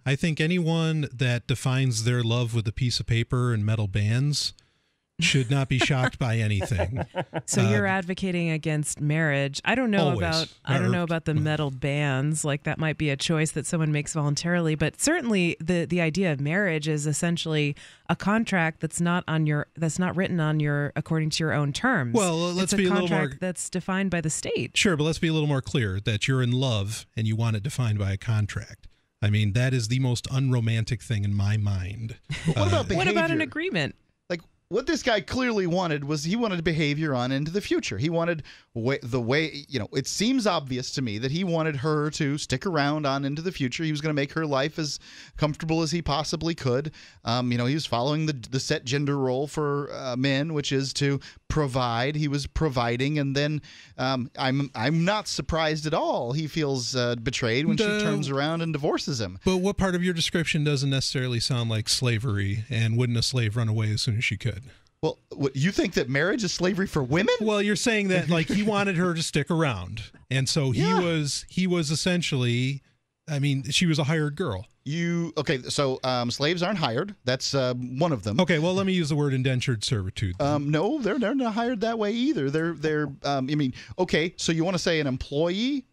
I think anyone that defines their love with a piece of paper and metal bands should not be shocked by anything. So you're advocating against marriage. I don't know about the metal bands. Like, that might be a choice that someone makes voluntarily, but certainly the idea of marriage is essentially a contract that's not written on your according to your own terms. Well, let's be a little more. It's a contract that's defined by the state. Sure, but let's be a little more clear that you're in love and you want it defined by a contract. I mean, that is the most unromantic thing in my mind. What about behavior? What about an agreement? What this guy clearly wanted was he wanted behavior on into the future. He wanted the way, it seems obvious to me that he wanted her to stick around on into the future. He was going to make her life as comfortable as he possibly could. He was following the set gender role for men, which is to provide. He was providing, and then I'm not surprised at all. He feels betrayed when she turns around and divorces him. But what part of your description doesn't necessarily sound like slavery? And wouldn't a slave run away as soon as she could? Well, you think that marriage is slavery for women? Well, you're saying that like he wanted her to stick around, and so he was essentially. I mean, she was a hired girl. So slaves aren't hired. That's one of them. Okay, well, let me use the word indentured servitude. No, they're not hired that way either. Okay, so you want to say an employee?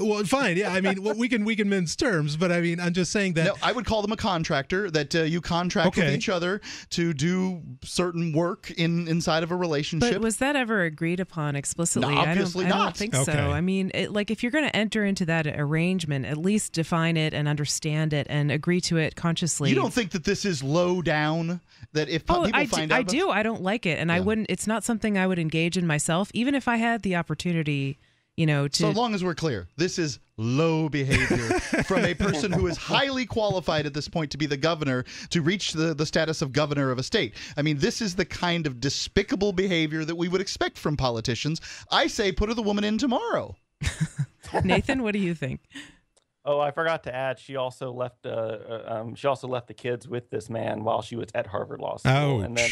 Well, fine. Yeah, I mean, we can mince terms, but I mean, I'm just saying that. No, I would call them a contractor. That you contract with each other to do certain work inside of a relationship. But was that ever agreed upon explicitly? No, obviously not. I don't think so. I mean, if you're going to enter into that arrangement, at least define it and understand it and agree to it consciously. You don't think that this is low down? That if people find out, I do. I don't like it, and I wouldn't. It's not something I would engage in myself, even if I had the opportunity. So long as we're clear, this is low behavior from a person who is highly qualified at this point to be the governor, to reach the status of governor of a state. I mean, this is the kind of despicable behavior that we would expect from politicians. I say put the woman in tomorrow. Nathan, what do you think? Oh, I forgot to add. She also left. The kids with this man while she was at Harvard Law School. Ouch. And then,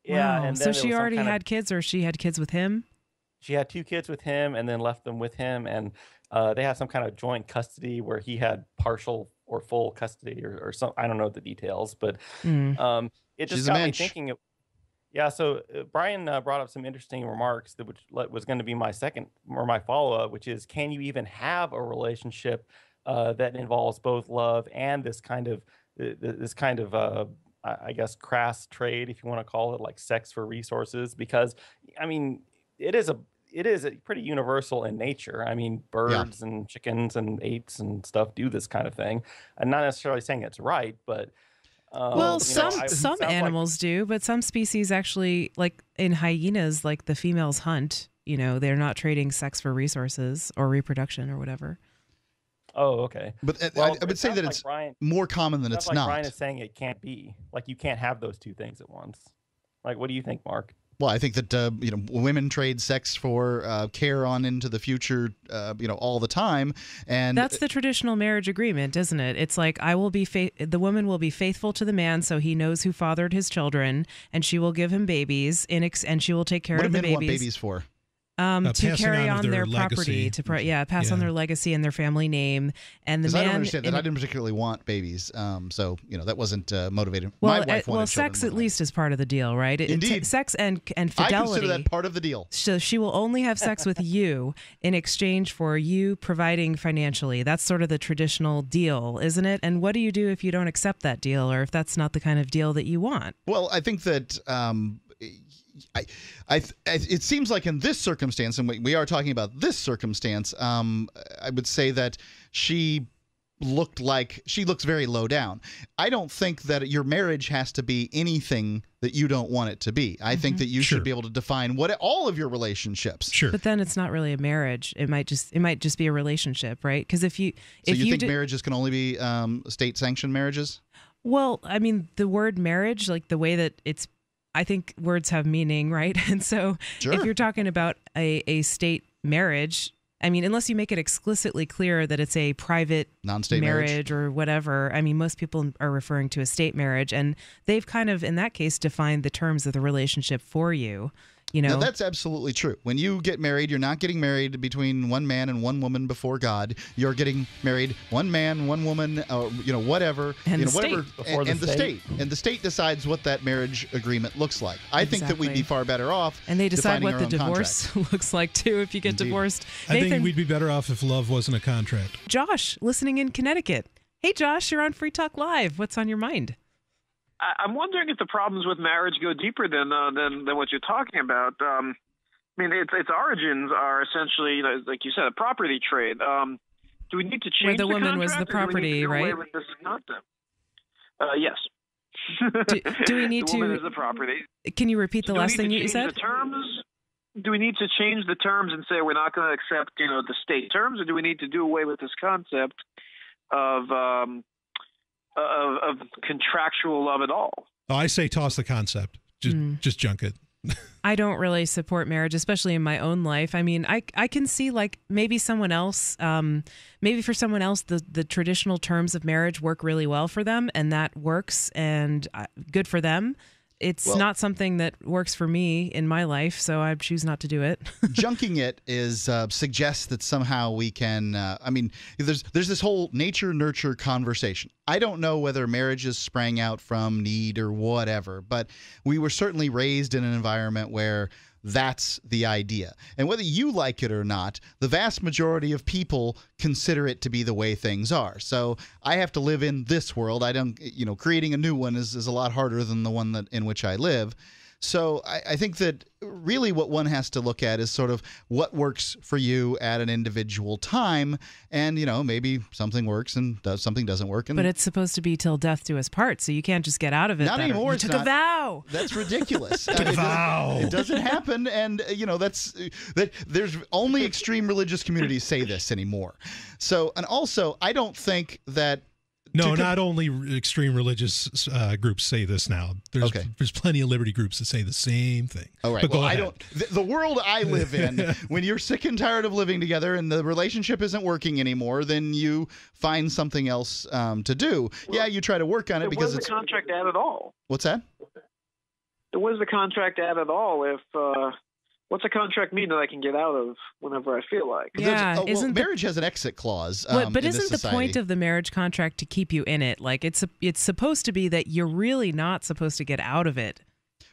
wow. And then so she already had kids, or she had kids with him? She had 2 kids with him, and then left them with him, and they had some kind of joint custody where he had partial or full custody, or some. I don't know the details, but it just got me thinking. So Brian brought up some interesting remarks which was going to be my second or my follow-up, which is, can you even have a relationship that involves both love and this kind of I guess crass trade, if you want to call it, like sex for resources? Because I mean, it is pretty universal in nature. I mean, birds and chickens and apes and stuff do this kind of thing. I'm not necessarily saying it's right, but some animals do, but some species actually, like in hyenas, like the females hunt. They're not trading sex for resources or reproduction or whatever. Oh, okay. But I would say that it's more common than it's not. Brian is saying it can't be. Like, you can't have those 2 things at once. Like, what do you think, Mark? Well, I think that women trade sex for care on into the future, all the time, and that's the traditional marriage agreement, isn't it? It's like the woman will be faithful to the man, so he knows who fathered his children, and she will give him babies, and she will take care of the babies. What do men want babies for? To carry on their property, pass on their legacy and their family name. And the man, I don't understand that. I didn't particularly want babies, so that wasn't motivating. My wife wanted sex at least is part of the deal, right? Indeed, sex and fidelity. I consider that part of the deal. So she will only have sex with you in exchange for you providing financially. That's sort of the traditional deal, isn't it? And what do you do if you don't accept that deal, or if that's not the kind of deal that you want? Well, I think that. It seems like in this circumstance, and we are talking about this circumstance, I would say that she looks very low down. I don't think that your marriage has to be anything that you don't want it to be. I think that you should be able to define all of your relationships. Sure. But then it's not really a marriage. It might just be a relationship, right? Because if you think marriages can only be state sanctioned marriages? Well, I mean, the word marriage, like the way that it's, I think words have meaning, right? And so if you're talking about a state marriage, I mean, unless you make it explicitly clear that it's a private non-state marriage or whatever, I mean, most people are referring to a state marriage, and they've kind of, in that case, defined the terms of the relationship for you. No, that's absolutely true. When you get married, you're not getting married between one man and one woman before God. You're getting married one man, one woman, whatever, and the whatever, state. and the state. And the state decides what that marriage agreement looks like. I think that we'd be far better off. And they decide what the divorce looks like too if you get divorced. I think we'd be better off if love wasn't a contract. Josh, listening in Connecticut. Hey, Josh, you're on Free Talk Live. What's on your mind? I'm wondering if the problems with marriage go deeper than what you're talking about. I mean, its origins are essentially, like you said, a property trade. Do we need to change where the woman was the property, right? Yes. Do we need the woman is the property. Can you repeat the last thing you said? The terms? Do we need to change the terms and say we're not going to accept, the state terms, or do we need to do away with this concept of contractual love at all? Oh, I say toss the concept. Just junk it. I don't really support marriage, especially in my own life. I mean, I can see like maybe someone else, maybe for someone else, the traditional terms of marriage work really well for them, and that works, and good for them. It's not something that works for me in my life, so I choose not to do it. Junking it suggests that somehow we can. There's this whole nature-nurture conversation. I don't know whether marriages sprang out from need or whatever, but we were certainly raised in an environment where that's the idea. And whether you like it or not, the vast majority of people consider it to be the way things are. So I have to live in this world. I don't, creating a new one is a lot harder than the one in which I live. So I think that really what one has to look at is sort of what works for you at an individual time. And, maybe something works and something doesn't work. But it's supposed to be till death do us part, so you can't just get out of it. Not anymore. You took a vow. That's ridiculous. Vow. It doesn't happen. And, there's only extreme religious communities say this anymore. So, and also, I don't think that No, not only extreme religious groups say this now. There's plenty of liberty groups that say the same thing. All right. Well, the world I live in, when you're sick and tired of living together and the relationship isn't working anymore, then you find something else to do. Well, you try to work on it because it's. What does the contract add at all? What's that? What does the contract add at all if what's a contract mean that I can get out of whenever I feel like? Yeah, marriage has an exit clause. But isn't the point of the marriage contract to keep you in it? Like it's supposed to be that you're really not supposed to get out of it.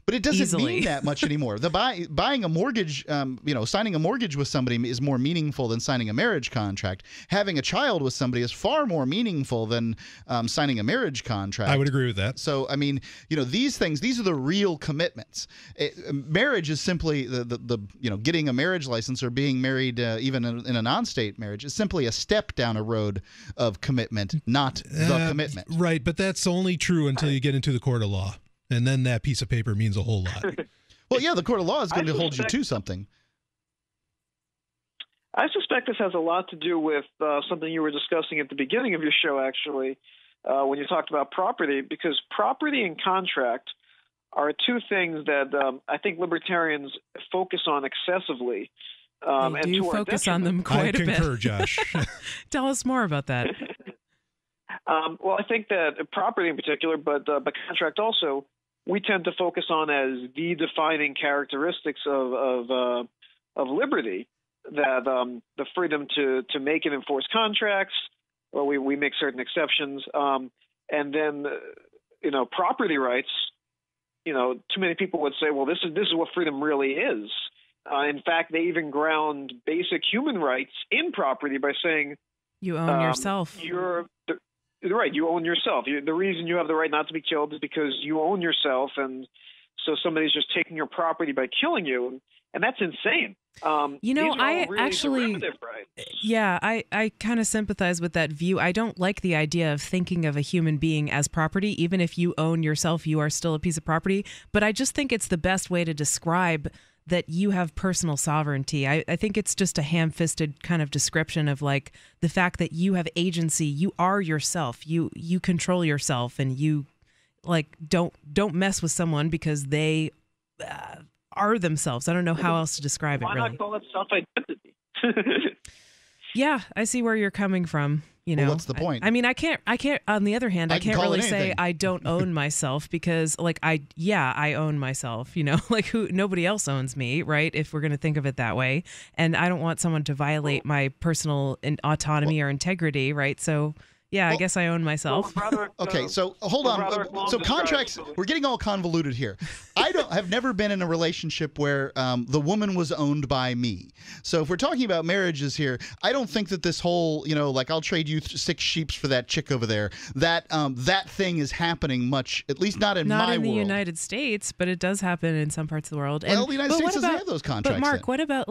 But it doesn't easily. mean that much anymore. Buying a mortgage, signing a mortgage with somebody is more meaningful than signing a marriage contract. Having a child with somebody is far more meaningful than signing a marriage contract. I would agree with that. So, these things, these are the real commitments. Marriage is simply getting a marriage license or being married, even in a non-state marriage, is simply a step down a road of commitment, not the commitment. Right, but that's only true until you get into the court of law. And then that piece of paper means a whole lot. Well, yeah, the court of law is going to hold you to something. I suspect this has a lot to do with something you were discussing at the beginning of your show, actually, when you talked about property, because property and contract are two things that I think libertarians focus on excessively. They do focus on them quite a bit. I concur, Josh. Tell us more about that. Well, I think that property in particular, but contract also, we tend to focus on as the defining characteristics of liberty, that the freedom to make and enforce contracts, or we make certain exceptions, and then property rights. Too many people would say, well, this is what freedom really is. In fact, they even ground basic human rights in property by saying you own yourself. Right, you own yourself. The reason you have the right not to be killed is because you own yourself, and so somebody's just taking your property by killing you, and that's insane. I actually, I kind of sympathize with that view. I don't like the idea of thinking of a human being as property. Even if you own yourself, you are still a piece of property. But I just think it's the best way to describe that you have personal sovereignty. I think it's just a ham-fisted kind of description of like the fact that you have agency. You are yourself. You control yourself, and you don't mess with someone because they are themselves. I don't know how else to describe it. Why really. not call it self-identity? Yeah, I see where you're coming from. You know, well, what's the point? I mean, I can't. On the other hand, I can't really say I don't own myself because, like, I own myself. You know, like nobody else owns me, right? If we're going to think of it that way, and I don't want someone to violate my personal autonomy or integrity, right? So. Yeah, I guess I own myself. Okay, so hold on. So contracts, we're getting all convoluted here. I've never been in a relationship where the woman was owned by me. So if we're talking about marriages here, I don't think that this whole, you know, like I'll trade you 6 sheeps for that chick over there, that thing is happening much, at least not in my world. Not in the United States, but it does happen in some parts of the world. Well, the United States doesn't have those contracts. But Mark, what about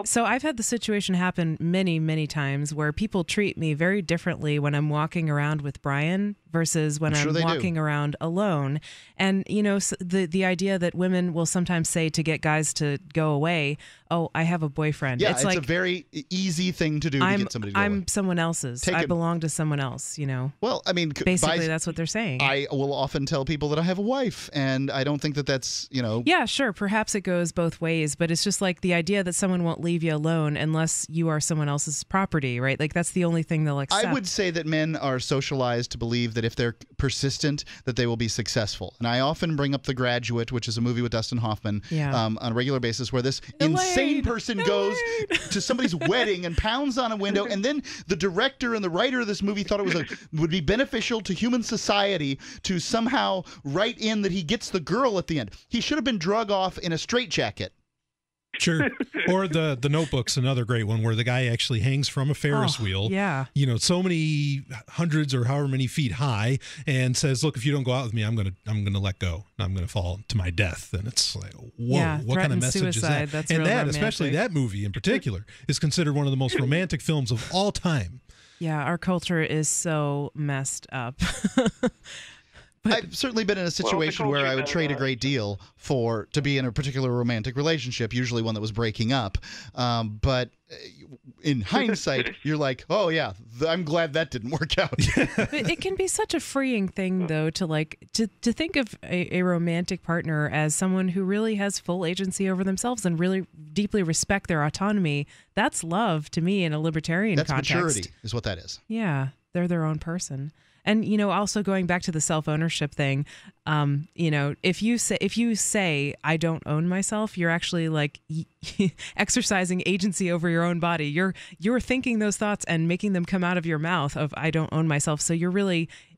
so I've had the situation happen many, many times where people treat me very differently when I'm walking around with Brian versus when I'm walking around alone. And, you know, the idea that women will sometimes say to get guys to go away, oh, I have a boyfriend. Yeah, it's like a very easy thing to do to get somebody to go away. I'm someone else's. I belong to someone else, you know. Well, I mean, basically that's what they're saying. I will often tell people that I have a wife, and I don't think that that's, you know. Yeah, sure. Perhaps it goes both ways, but it's just like the idea that someone won't leave you alone unless you are someone else's property, right? Like that's the only thing they'll accept. I would say that men are socialized to believe that if they're persistent, that they will be successful. And I often bring up The Graduate, which is a movie with Dustin Hoffman, on a regular basis, where this insane person goes to somebody's wedding and pounds on a window, and then the director and the writer of this movie thought it would be beneficial to human society to somehow write in that he gets the girl at the end. He should have been drug off in a straitjacket. Sure. Or the Notebook's another great one where the guy actually hangs from a Ferris wheel. Yeah. You know, so many hundreds or however many feet high, and says, "Look, if you don't go out with me, I'm gonna let go. I'm gonna fall to my death." And it's like, whoa, what kind of message suicide. is that? That's and that, romantic. especially that movie in particular, is considered one of the most romantic films of all time. Yeah, our culture is so messed up. I've certainly been in a situation where I would trade a great deal to be in a particular romantic relationship, usually one that was breaking up. But in hindsight, you're like, oh, yeah, I'm glad that didn't work out. It can be such a freeing thing, though, to think of a romantic partner as someone who really has full agency over themselves and really deeply respect their autonomy. That's love to me in a libertarian context. That's maturity is what that is. Yeah, they're their own person. And, you know, also going back to the self-ownership thing, you know, if you say I don't own myself, you're actually like exercising agency over your own body. You're thinking those thoughts and making them come out of your mouth of I don't own myself. So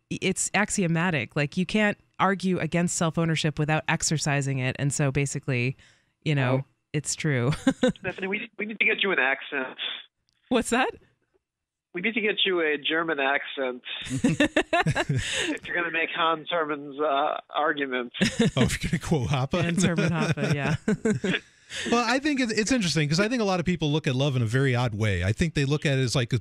it's axiomatic. Like you can't argue against self-ownership without exercising it. And so basically, you know, it's true. Stephanie, we need to get you an accent. What's that? We need to get you a German accent if you're going to make Hans Hermann's argument. Oh, if you're going to quote Hoppe? Hans Hermann Hoppe, yeah. Well, I think it's interesting because I think a lot of people look at love in a very odd way. I think they look at it as like,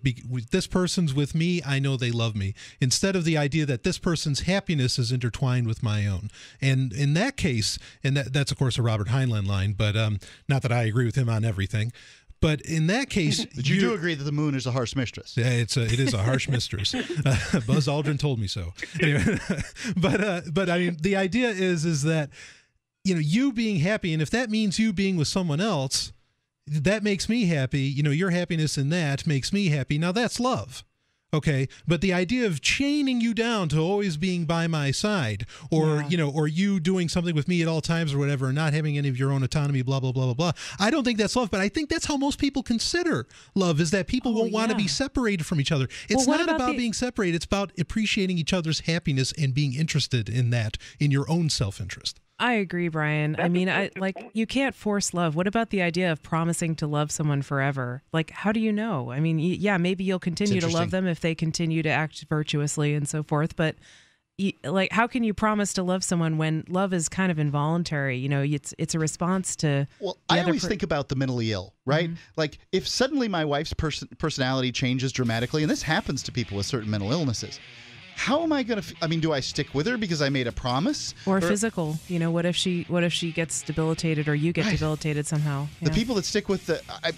this person's with me, I know they love me, instead of the idea that this person's happiness is intertwined with my own. And in that case, and that's, of course, a Robert Heinlein line, but not that I agree with him on everything. But in that case, but you do agree that the moon is a harsh mistress. Yeah, it is a harsh mistress. Buzz Aldrin told me so. Anyway, but I mean, the idea is that, you know, you being happy, and if that means you being with someone else, that makes me happy. You know, your happiness in that makes me happy. Now that's love. Okay, but the idea of chaining you down to always being by my side, or you know, or you doing something with me at all times or whatever, and not having any of your own autonomy, blah blah blah blah blah. I don't think that's love, but I think that's how most people consider love: is that people won't want to be separated from each other. It's not about being separated; it's about appreciating each other's happiness and being interested in that, in your own self-interest. I agree, Brian. I mean, you can't force love. What about the idea of promising to love someone forever? Like, how do you know? I mean, yeah, maybe you'll continue to love them if they continue to act virtuously and so forth. But like, how can you promise to love someone when love is kind of involuntary? You know, it's a response to. Well, I always think about the mentally ill, right? Mm-hmm. Like, if suddenly my wife's personality changes dramatically, and this happens to people with certain mental illnesses. How am I going to? I mean, do I stick with her because I made a promise? Or physical? You know, what if she gets debilitated, or you get debilitated somehow? The people that stick with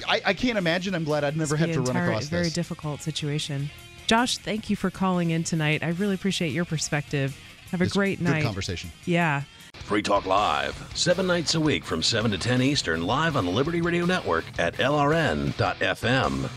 I can't imagine. I'm glad I'd never have to run across this. Very difficult situation. Josh, thank you for calling in tonight. I really appreciate your perspective. Have a great night. Good conversation. Yeah. Free Talk Live, 7 nights a week from 7 to 10 Eastern, live on the Liberty Radio Network at LRN.FM.